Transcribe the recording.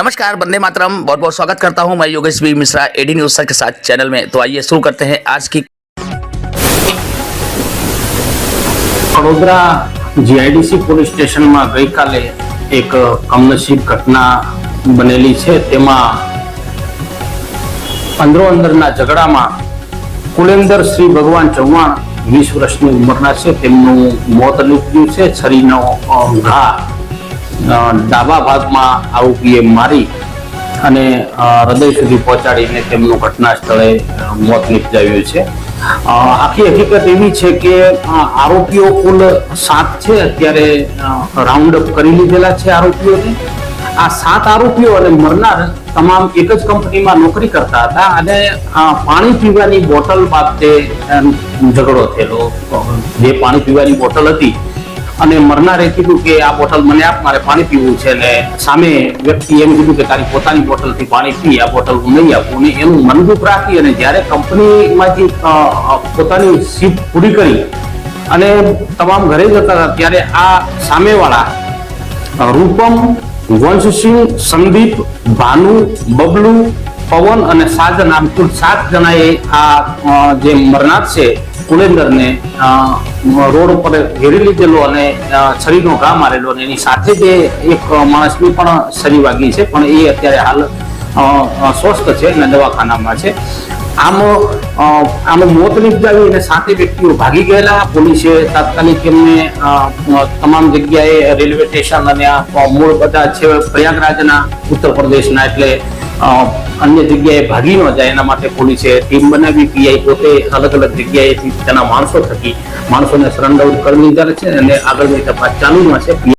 नमस्कार, वंदे मातरम। बहुत बहुत स्वागत करता हूं मैं Yogesh B Mishra AD news sir के साथ चैनल में। तो आइए शुरू करते हैं आज की। વડોદરા જીઆઈડીસી પોલીસ સ્ટેશનમાં ગઈકાલે એક કમનસીબ ઘટના બનેલી છે। તેમાં અંદરોઅંદરના ઝઘડામાં કુલેન્દર શ્રી ભગવાન ચૌહાણ 20 વર્ષની ઉંમરના છે, તેમનું મોત નીપજ્યું છે। છરીનો ઘા ડાબા ભાગમાં આરોપીએ મારી અને હૃદય સુધી પહોંચાડીને તેમનું ઘટના સ્થળે મોત નીપજાવ્યું છે। આખી હકીકત એવી છે કે આરોપીઓ કુલ 7 છે। અત્યારે રાઉન્ડ અપ કરી લીધેલા છે આરોપીઓને। આ 7 આરોપીઓ અને મરનાર તમામ એક જ કંપનીમાં નોકરી કરતા હતા અને પાણી પીવાની બોટલ બાબતે ઝઘડો થયેલો। જે પાણી પીવાની બોટલ હતી અને મરનારે કીધું કે આ બોટલ મને આપ, મારે પાણી પીવું છે, અને સામે વ્યક્તિ એમ કીધું કે તારી પોતાની બોટલથી પાણી પી, આ બોટલ હું નહીં આપું। અને એનું મનદુખ રાખી અને જ્યારે કંપનીમાંથી પોતાની શિફ્ટ પૂરી કરી અને તમામ ઘરે જતા હતા ત્યારે આ સામેવાળા રૂપમ, વંશસિંહ, સંદીપ, ભાનુ, બબલુ, પવન અને સાજન, આમ કુલ 7 જણાએ આ જે મરનાર છે કુલેન્દરને રોડ ઉપર ઘેરી લીધેલો અને છરીનો ઘા મારેલો અને એની સાથે જે એક માણસની પણ છરી વાગી છે, પણ એ અત્યારે હાલ સ્વસ્થ છે અને દવાખાનામાં છે। આનું મોત નિપજાવી અને 7 વ્યક્તિઓ ભાગી ગયેલા। પોલીસે તાત્કાલિક એમને તમામ જગ્યાએ રેલવે સ્ટેશન અને મૂળ બધા છે પ્રયાગરાજના, ઉત્તર પ્રદેશના, એટલે અન્ય જગ્યાએ ભાગી ન જાય એના માટે પોલીસે ટીમ બનાવી। પીઆઈ પોતે અલગ અલગ જગ્યાએથી તેના માણસો થકી માણસોને સરેન્ડર કરી લીધા છે અને આગળની તપાસ ચાલુમાં છે।